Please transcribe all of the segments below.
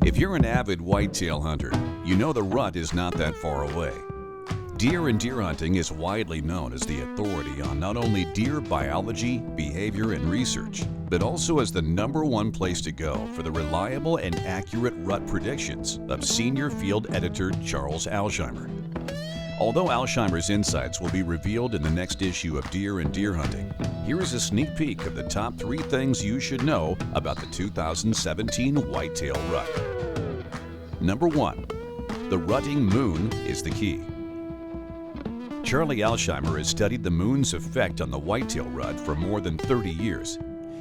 If you're an avid whitetail hunter, you know the rut is not that far away. Deer and Deer Hunting is widely known as the authority on not only deer biology, behavior, and research, but also as the #1 place to go for the reliable and accurate rut predictions of senior field editor Charles Alsheimer. Although Alsheimer's insights will be revealed in the next issue of Deer and Deer Hunting, here is a sneak peek of the top 3 things you should know about the 2017 whitetail rut. Number 1. The rutting moon is the key. Charlie Alsheimer has studied the moon's effect on the whitetail rut for more than 30 years.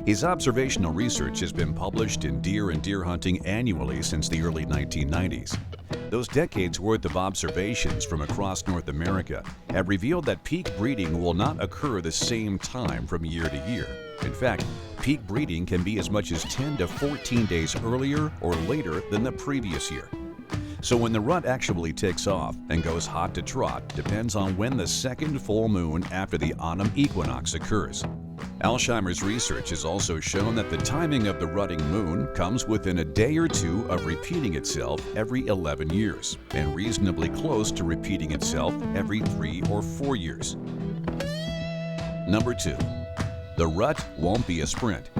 His observational research has been published in Deer and Deer Hunting annually since the early 1990s. Those decades' worth of observations from across North America have revealed that peak breeding will not occur the same time from year to year. In fact, peak breeding can be as much as 10 to 14 days earlier or later than the previous year. So when the rut actually takes off and goes hot to trot depends on when the second full moon after the autumn equinox occurs. Alsheimer's research has also shown that the timing of the rutting moon comes within a day or two of repeating itself every 11 years, and reasonably close to repeating itself every 3 or 4 years. Number 2. The rut won't be a sprint.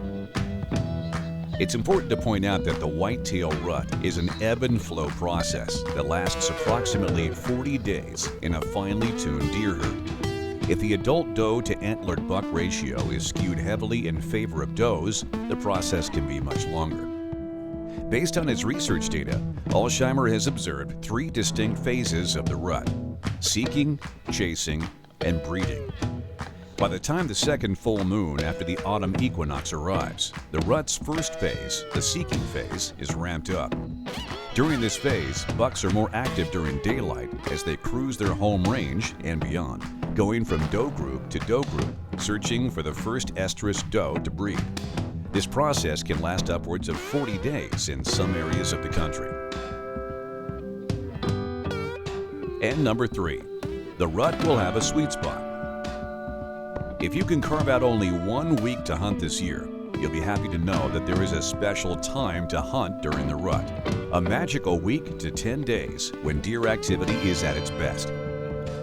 It's important to point out that the whitetail rut is an ebb and flow process that lasts approximately 40 days in a finely tuned deer herd. If the adult doe to antlered buck ratio is skewed heavily in favor of does, the process can be much longer. Based on his research data, Alsheimer has observed 3 distinct phases of the rut: seeking, chasing, and breeding. By the time the second full moon after the autumn equinox arrives, the rut's first phase, the seeking phase, is ramped up. During this phase, bucks are more active during daylight as they cruise their home range and beyond, going from doe group to doe group, searching for the first estrus doe to breed. This process can last upwards of 40 days in some areas of the country. And number 3, the rut will have a sweet spot. If you can carve out only 1 week to hunt this year, you'll be happy to know that there is a special time to hunt during the rut. A magical week to 10 days when deer activity is at its best.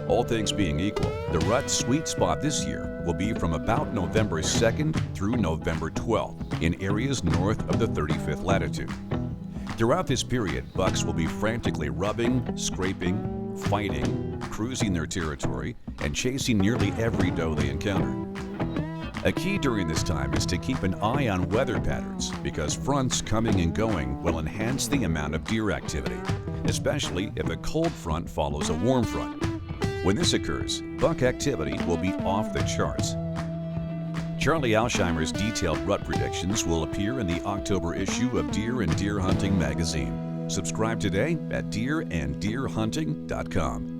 All things being equal, the rut's sweet spot this year will be from about November 2nd through November 12th in areas north of the 35th latitude. Throughout this period, bucks will be frantically rubbing, scraping, fighting, cruising their territory, and chasing nearly every doe they encounter. A key during this time is to keep an eye on weather patterns because fronts coming and going will enhance the amount of deer activity, especially if a cold front follows a warm front. When this occurs, buck activity will be off the charts. Charlie Alsheimer's detailed rut predictions will appear in the October issue of Deer and Deer Hunting magazine. Subscribe today at deeranddeerhunting.com.